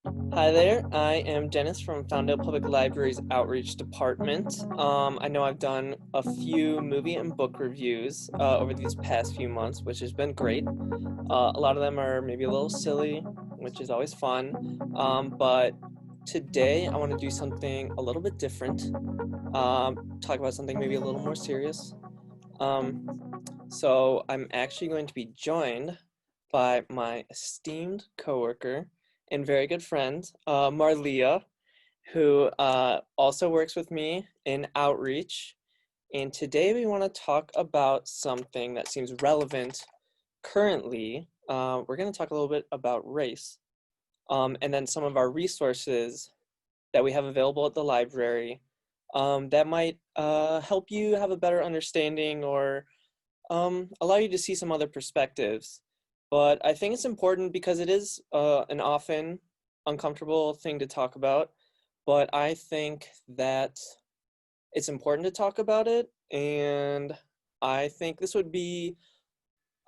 Hi there, I am Dennis from Fountaindale Public Library's Outreach Department. I know I've done a few movie and book reviews over these past few months, which has been great. A lot of them are maybe a little silly, which is always fun. But today I want to do something a little bit different, talk about something maybe a little more serious. So I'm actually going to be joined by my esteemed coworker and very good friend, Marleigha, who also works with me in outreach. And today we want to talk about something that seems relevant currently. We're going to talk a little bit about race, and then some of our resources that we have available at the library that might help you have a better understanding or allow you to see some other perspectives. But I think it's important because it is an often uncomfortable thing to talk about. But I think that it's important to talk about it. And I think this would be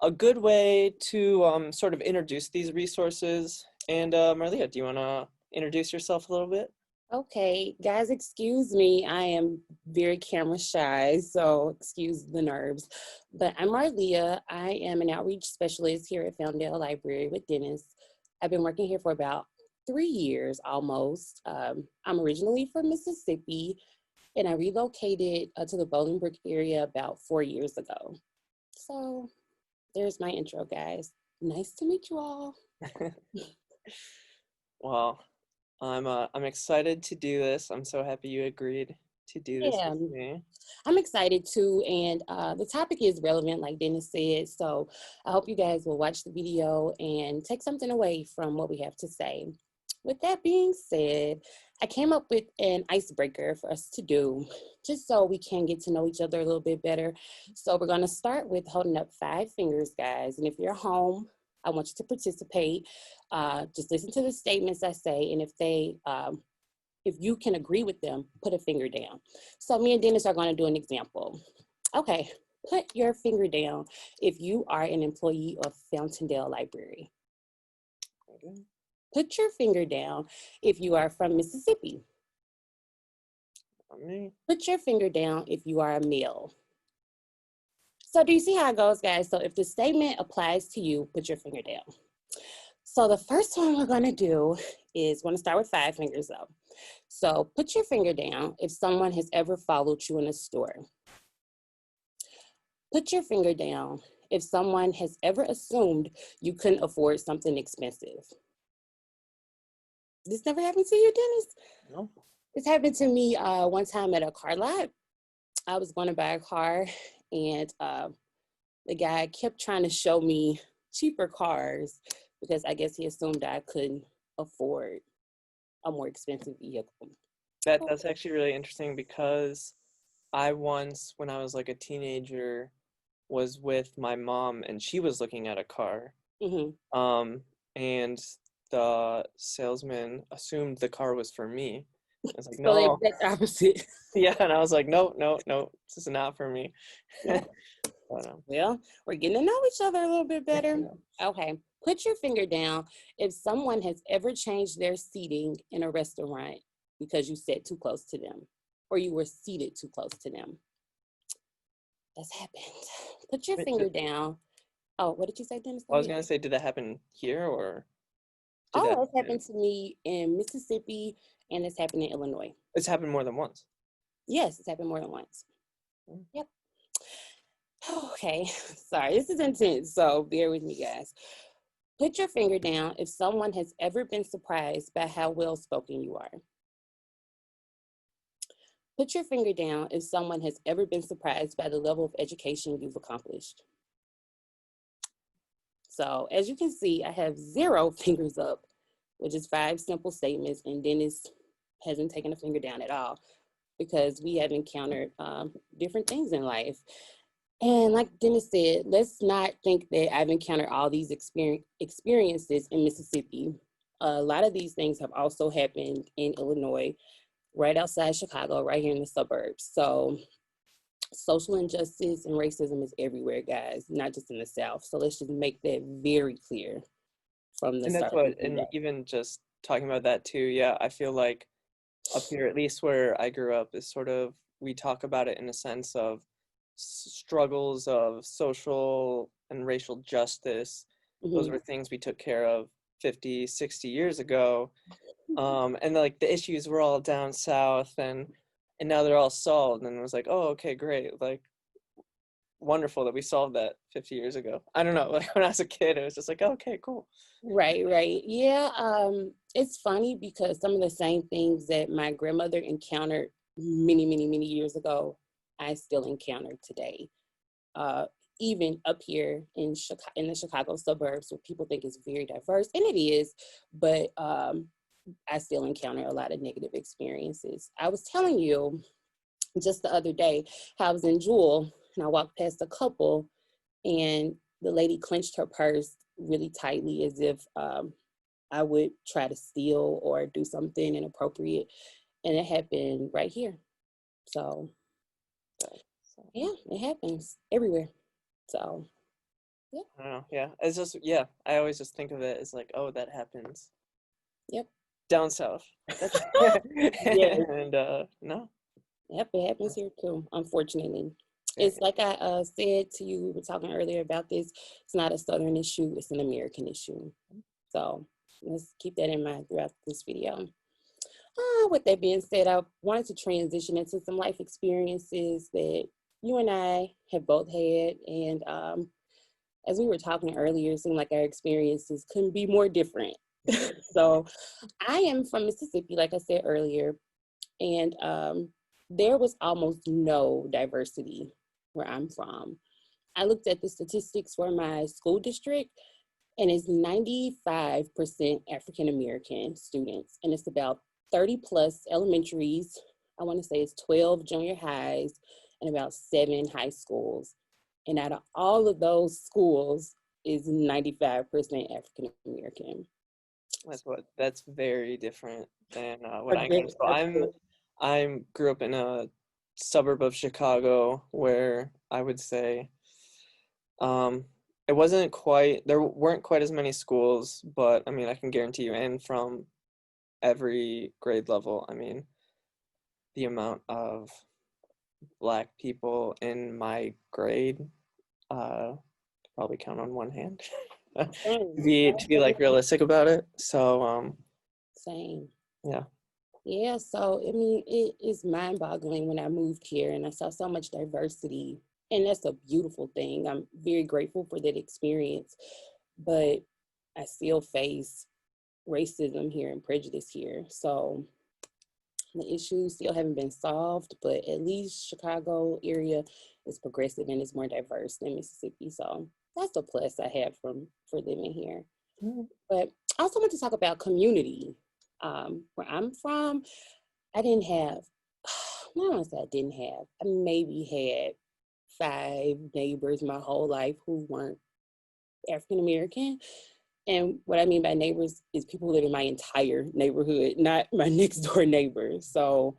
a good way to sort of introduce these resources. And Marleigha, do you want to introduce yourself a little bit? Okay, guys, excuse me. I am very camera shy, so excuse the nerves. But I'm Marleigha. I am an outreach specialist here at Fountaindale Library with Dennis. I've been working here for about 3 years almost. I'm originally from Mississippi, and I relocated to the Bolingbrook area about 4 years ago. So there's my intro, guys. Nice to meet you all. Well, I'm excited to do this. I'm so happy you agreed to do this Yeah, with me. I'm excited too, and the topic is relevant, like Dennis said. So I hope you guys will watch the video and take something away from what we have to say. With that being said, I came up with an icebreaker for us to do, just so we can get to know each other a little bit better. So we're going to start with holding up 5 fingers, guys. And if you're home, I want you to participate. Just listen to the statements I say, and if you can agree with them, put a finger down. So me and Dennis are going to do an example. Okay, put your finger down if you are an employee of Fountaindale Library. Okay. Put your finger down if you are from Mississippi. Me. Put your finger down if you are a male. So do you see how it goes, guys? So if the statement applies to you, put your finger down. So the first one we're going to do is going to start with 5 fingers though. So put your finger down if someone has ever followed you in a store. Put your finger down if someone has ever assumed you couldn't afford something expensive. This never happened to you, Dennis? No. This happened to me one time at a car lot. I was going to buy a car, and the guy kept trying to show me cheaper cars because I guess he assumed I couldn't afford a more expensive vehicle. That's actually really interesting because I once, when I was like a teenager, was with my mom and she was looking at a car. Mm-hmm. Um, and the salesman assumed the car was for me. I was like, So the no. exact opposite. Yeah, and I was like, no, no, no, this is not for me. Yeah. But, Well, we're getting to know each other a little bit better. yeah. Okay. Put your finger down if someone has ever changed their seating in a restaurant because you sat too close to them or you were seated too close to them. That's happened. Put your Wait, finger down. Oh, what did you say, Dennis? Go I was ahead. gonna say, did that happen here or did that Oh, it's happen? happened to me in Mississippi and it's happened in Illinois. It's happened more than once. Yes, it's happened more than once. Mm. Yep. Okay. Sorry, this is intense, so bear with me, guys. Put your finger down if someone has ever been surprised by how well spoken you are. Put your finger down if someone has ever been surprised by the level of education you've accomplished. So as you can see, I have 0 fingers up, which is 5 simple statements, and Dennis hasn't taken a finger down at all because we have encountered different things in life. And like Dennis said, let's not think that I've encountered all these experiences in Mississippi. A lot of these things have also happened in Illinois, right outside Chicago, right here in the suburbs. So social injustice and racism is everywhere, guys, not just in the South. So let's just make that very clear from the And that's start of the what, and video. even just talking about that too. Yeah, I feel like up here, at least where I grew up, is sort of, we talk about it in a sense of struggles of social and racial justice. Those Hmm. were things we took care of 50, 60 years ago. And like the issues were all down south, and now they're all solved, and it was like, oh, okay, great, like wonderful that we solved that 50 years ago. I don't know, like when I was a kid, it was just like, okay, cool. Right, right. Yeah, it's funny because some of the same things that my grandmother encountered many, many, many years ago, I still encounter today. Uh, Even up here in Chicago, in the Chicago suburbs, where people think it's very diverse, and it is, but I still encounter a lot of negative experiences. I was telling you just the other day how I was in Jewel and I walked past a couple, and the lady clenched her purse really tightly as if I would try to steal or do something inappropriate. And it happened right here. So, yeah, it happens everywhere. So, yeah, I don't know, yeah, it's just, yeah, I always just think of it as like, oh, that happens yep. down south. That's Yes, and no. yep, it happens here too, unfortunately. Yeah, It's like I said to you, we were talking earlier about this. It's not a Southern issue, it's an American issue. So, let's keep that in mind throughout this video. With that being said, I wanted to transition into some life experiences that you and I have both had. And as we were talking earlier, it seemed like our experiences couldn't be more different. So I am from Mississippi, like I said earlier, and there was almost no diversity where I'm from. I looked at the statistics for my school district, and it's 95% African American students, and it's about 30 plus elementaries. I want to say it's 12 junior highs and about 7 high schools. And out of all of those schools is 95% African American. that's very different than what I encountered. So I'm grew up in a suburb of Chicago where I would say um it wasn't quite, there weren't quite as many schools, but I mean, I can guarantee you, and from every grade level, I mean, the amount of black people in my grade, probably count on one hand. Same, To be like realistic about it. So same. yeah. Yeah, so I mean, it is mind-boggling when I moved here and I saw so much diversity, and that's a beautiful thing. I'm very grateful for that experience, but I still face racism here and prejudice here. So the issues still haven't been solved, but at least Chicago area is progressive and is more diverse than Mississippi. So that's a plus I have for living here. Mm. But I also want to talk about community. Where I'm from, I didn't have, I don't want to say I didn't have, I maybe had 5 neighbors my whole life who weren't African American. And what I mean by neighbors is people who live in my entire neighborhood, not my next door neighbors. So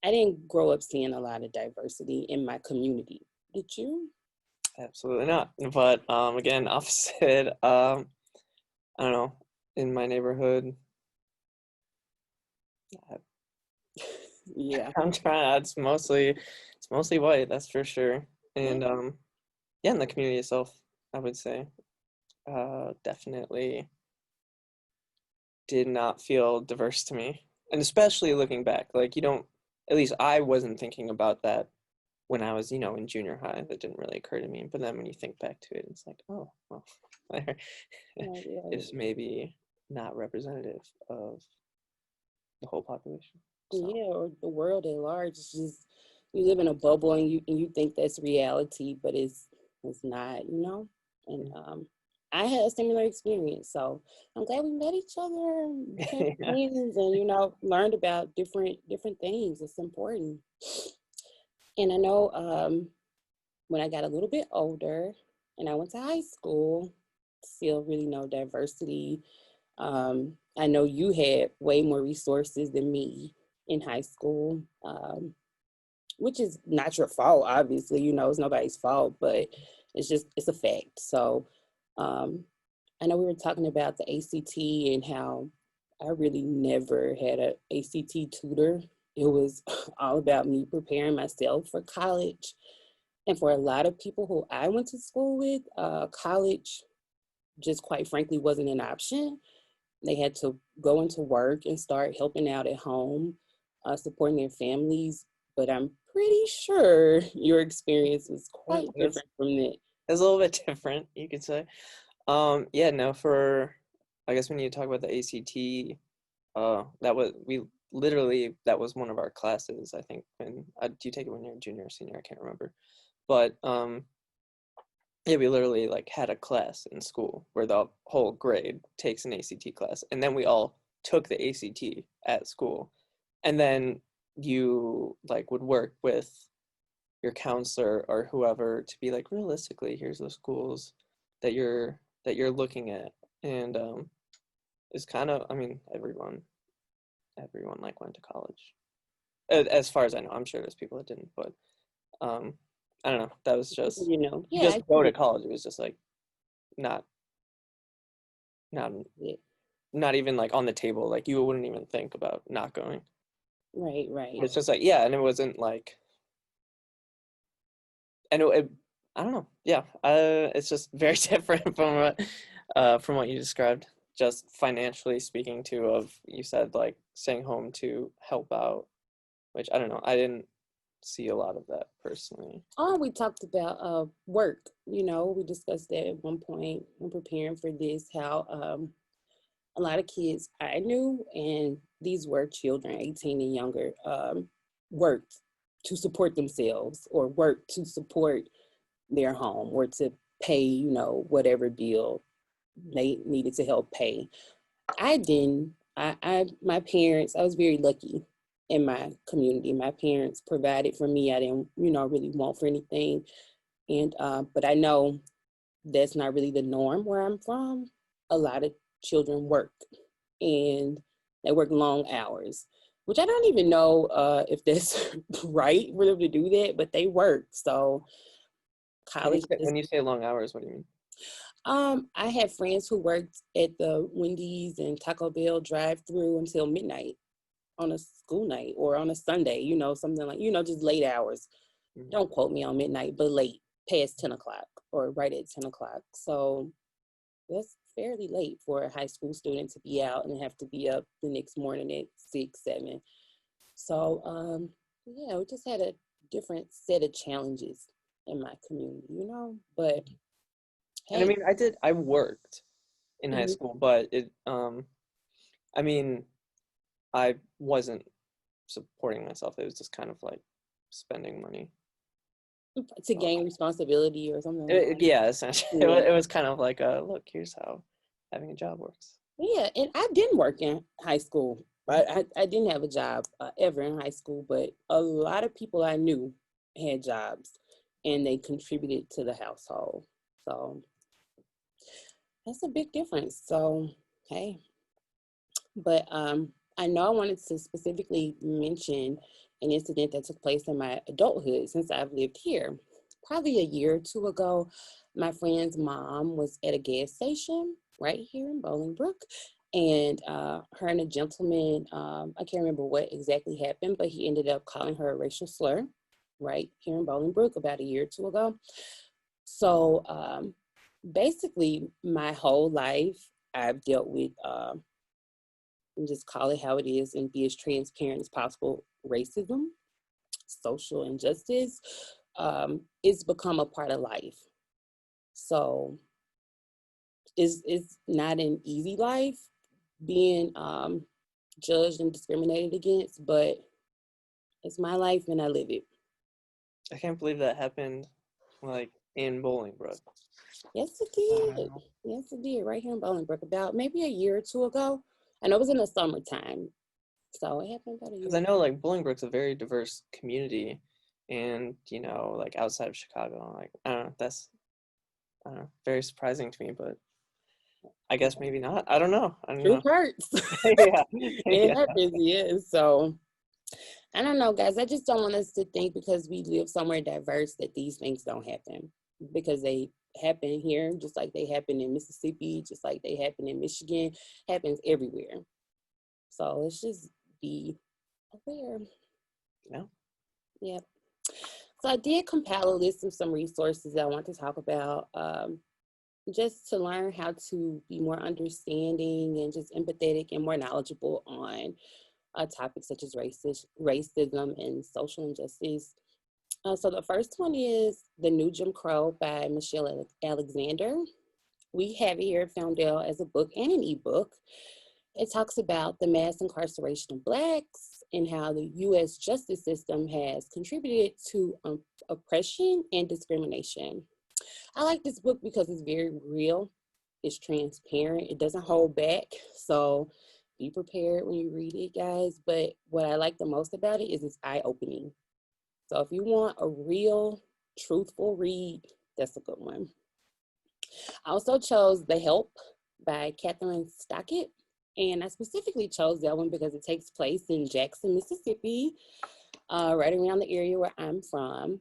I didn't grow up seeing a lot of diversity in my community. Did you? Absolutely not. But again, opposite. I don't know. In my neighborhood, Yeah. I'm trying. It's mostly white. That's for sure. And yeah, in the community itself, I would say, definitely did not feel diverse to me. And especially looking back, like you don't. At least I wasn't thinking about that when I was, in junior high. That didn't really occur to me. But then when you think back to it, it's like, oh, well, Right, right. it's maybe not representative of the whole population. So Yeah, or the world at large. It's just you live in a bubble and you think that's reality, but it's not, you know. And I had a similar experience, so I'm glad we met each other, and became yeah. friends, and learned about different things. It's important. And I know when I got a little bit older and I went to high school, still really no diversity. I know you had way more resources than me in high school, which is not your fault, obviously, it's nobody's fault, but it's a fact. So um, I know we were talking about the ACT and how I really never had a ACT tutor. It was all about me preparing myself for college. And for a lot of people who I went to school with, college just quite frankly wasn't an option. They had to go into work and start helping out at home, supporting their families. But I'm pretty sure your experience was quite It's, different from that. it's a little bit different, you could say. Yeah, no, for I guess when you talk about the ACT, that was we literally that was one of our classes. I think when do you take it when you're a junior or senior? I can't remember, but yeah, we literally like had a class in school where the whole grade takes an ACT class, and then we all took the ACT at school, and then you like would work with your counselor or whoever to be like realistically, here's the schools that you're looking at, and it's kind of I mean everyone like went to college. As far as I know, I'm sure there's people that didn't, but um, I don't know. That was just You know, yeah, just I go to get college. It was just like not not it. not even like on the table. Like you wouldn't even think about not going. Right, right. It's just like yeah, and it wasn't like and it I don't know. Yeah, it's just very different from what you described. Just financially speaking, too. Of you said like staying home to help out, which I don't know. I didn't see a lot of that personally. Oh, we talked about work. You know, we discussed that at one point when preparing for this, how a lot of kids I knew, and these were children 18 and younger, worked to support themselves or worked to support their home or to pay, you know, whatever bill they needed to help pay. I didn't. My parents, I was very lucky in my community. My parents provided for me. I didn't, you know, really want for anything. And, but I know that's not really the norm where I'm from. A lot of children work and they work long hours, which I don't even know if that's right for them to do that, but they work. So college is, When you say long hours, what do you mean? I had friends who worked at the Wendy's and Taco Bell drive through until midnight on a school night or on a Sunday, you know, something like, you know, just late hours. Mhm. Don't quote me on midnight, but late, past 10 o'clock or right at 10 o'clock. So that's fairly late for a high school student to be out and have to be up the next morning at 6, 7. So, yeah, we just had a different set of challenges in my community, you know, but And I hey. mean, I worked in high Mhm. school, but I mean, I wasn't supporting myself. It was just kind of like spending money. To Uh, gain responsibility or something like that. yeah, essentially, Yeah. it was kind of like look, here's how having a job works. Yeah, and I didn't work in high school. I didn't have a job ever in high school, but a lot of people I knew had jobs and they contributed to the household. So that's a big difference. So, hey, but I know I wanted to specifically mention an incident that took place in my adulthood since I've lived here. Probably a year or two ago, my friend's mom was at a gas station right here in Bolingbrook. And her and a gentleman, I can't remember what exactly happened, but he ended up calling her a racial slur right here in Bolingbrook about a year or two ago. So basically, my whole life, I've dealt with and just call it how it is and be as transparent as possible. Racism, social injustice, it's become a part of life. So it's not an easy life being judged and discriminated against, but it's my life and I live it. I can't believe that happened, like in Bolingbrook. Yes, it did. Yes, it did. Right here in Bolingbrook, about maybe a year or two ago. And it was in the summertime. So it happened about a Because year. I know like Bolingbrook's a very diverse community, and like outside of Chicago, like I don't know, very surprising to me, but I guess maybe not. I don't know. I don't Truth know. hurts. Yeah, It yeah. happens, yes. So I don't know, guys. I just don't want us to think because we live somewhere diverse that these things don't happen because they happen here, just like they happen in Mississippi, just like they happen in Michigan, happens everywhere. So let's just be aware. Yeah. Yep. So I did compile a list of some resources that I want to talk about, just to learn how to be more understanding and just empathetic and more knowledgeable on topics such as racism and social injustice. So the first one is The New Jim Crow by Michelle Alexander. We have it here at Fountaindale as a book and an ebook. It talks about the mass incarceration of Blacks and how the U.S. justice system has contributed to oppression and discrimination. I like this book because it's very real, it's transparent, it doesn't hold back. So be prepared when you read it, guys. But what I like the most about it is it's eye-opening. So if you want a real, truthful read, that's a good one. I also chose The Help by Kathryn Stockett. And I specifically chose that one because it takes place in Jackson, Mississippi, right around the area where I'm from.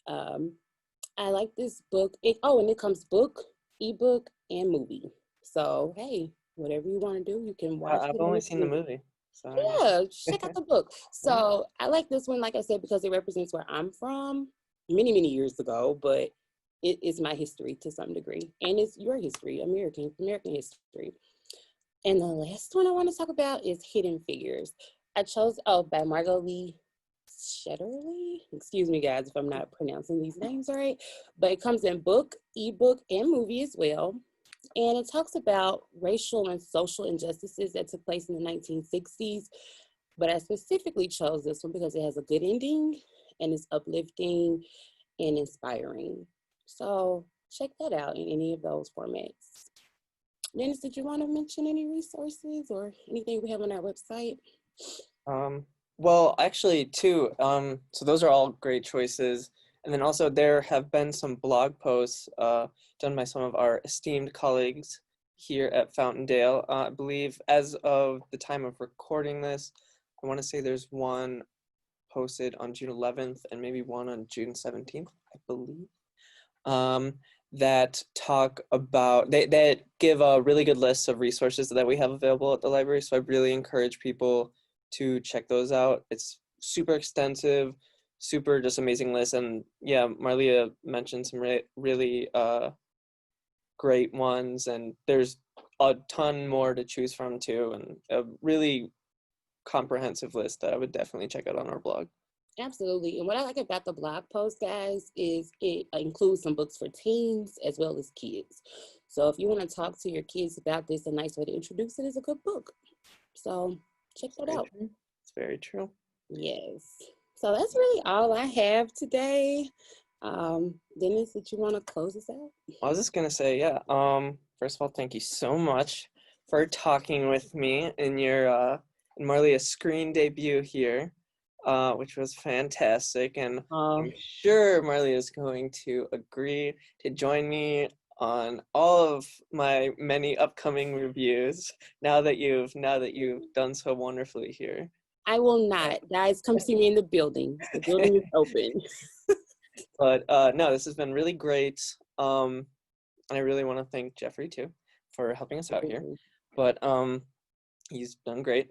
I like this book. And it comes book, ebook, and movie. So, hey, whatever you want to do, you can watch I've it or only you seen the can. movie, so Yeah, check out the book. yeah. So I like this one, like I said, because it represents where I'm from many, many years ago, but it is my history to some degree. And it's your history, American history. And the last one I want to talk about is Hidden Figures. I chose, by Margot Lee Shetterly. Excuse me, guys, if I'm not pronouncing these names right. But it comes in book, ebook, and movie as well. And it talks about racial and social injustices that took place in the 1960s. But I specifically chose this one because it has a good ending and it's uplifting and inspiring. So check that out in any of those formats. Dennis, did you want to mention any resources or anything we have on our website? Well, actually, too, so those are all great choices. And then also there have been some blog posts done by some of our esteemed colleagues here at Fountaindale. I believe as of the time of recording this, I want to say there's one posted on June 11th and maybe one on June 17th, I believe, that talk about, that give a really good list of resources that we have available at the library. So I really encourage people to check those out. It's super extensive, super just amazing list. And yeah, Marleigha mentioned some really great ones, and there's a ton more to choose from too, and a really comprehensive list that I would definitely check out on our blog. Absolutely. And what I like about the blog post, guys, is it includes some books for teens as well as kids. So if you want to talk to your kids about this, a nice way to introduce it is a good book. So check that out. It's very true. Yes. So that's really all I have today. Dennis, did you want to close us out? I was just gonna say, yeah. First of all, thank you so much for talking with me in your in Marleigh's screen debut here, which was fantastic, and I'm sure Marleigha is going to agree to join me on all of my many upcoming reviews now that you've done so wonderfully here. I will not. Guys, come see me in the building. The building is open. But no, this has been really great. And I really want to thank Jeffrey too for helping us out here. But he's done great.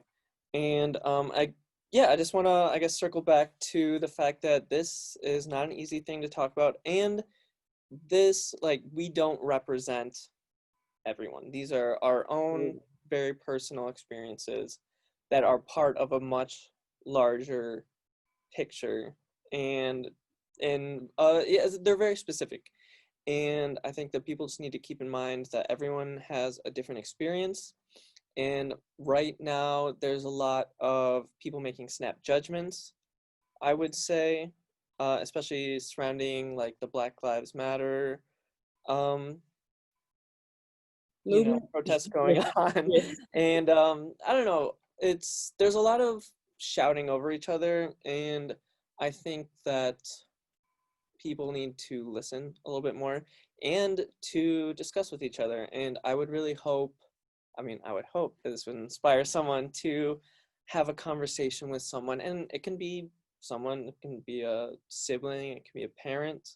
And I just want to, I guess, circle back to the fact that this is not an easy thing to talk about, and this, like, we don't represent everyone. These are our own very personal experiences that are part of a much larger picture, and yeah, they're very specific. And I think that people just need to keep in mind that everyone has a different experience. And right now, there's a lot of people making snap judgments, I would say, especially surrounding like the Black Lives Matter, protests going on. And I don't know, there's a lot of shouting over each other. And I think that people need to listen a little bit more and to discuss with each other. And I would really hope, I would hope that this would inspire someone to have a conversation with someone. And it can be someone, it can be a sibling, it can be a parent,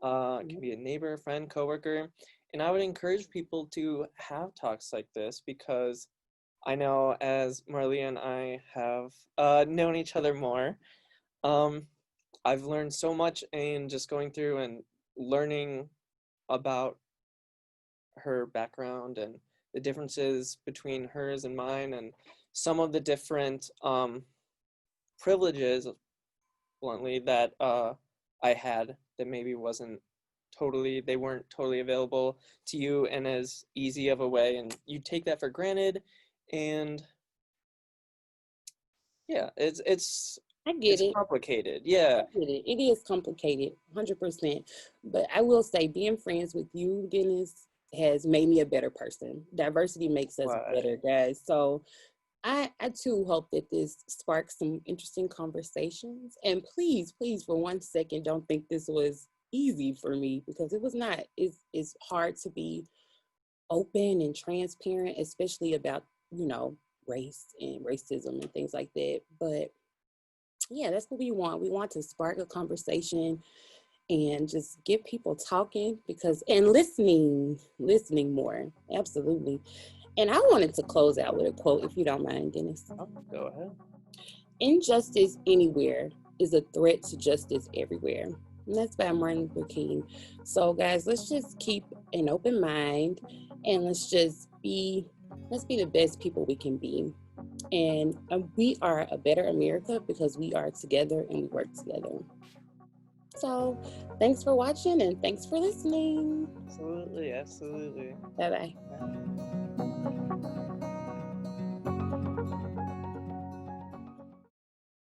it can be a neighbor, friend, coworker. And I would encourage people to have talks like this, because I know as Marleigha and I have known each other more, um, I've learned so much in just going through and learning about her background and the differences between hers and mine, and some of the different privileges, bluntly, that I had that maybe they weren't totally available to you in as easy of a way, and you take that for granted. And yeah, I get it's it. complicated. Yeah. I get it. It is complicated, 100%. But I will say, being friends with you, Dennis, has made me a better person. Diversity makes us better, Right. guys. So I too hope that this sparks some interesting conversations. And please, please, for 1 second, don't think this was easy for me, because it was not. It's hard to be open and transparent, especially about, race and racism and things like that. But yeah, that's what we want. We want to spark a conversation and just get people talking, and listening more. Absolutely. And I wanted to close out with a quote, if you don't mind, Dennis. Oh, go ahead. Injustice anywhere is a threat to justice everywhere. And that's by Martin Luther King. So guys, let's just keep an open mind, and let's be the best people we can be. And we are a better America because we are together and we work together. So thanks for watching and thanks for listening. Absolutely, absolutely. Bye bye. Bye.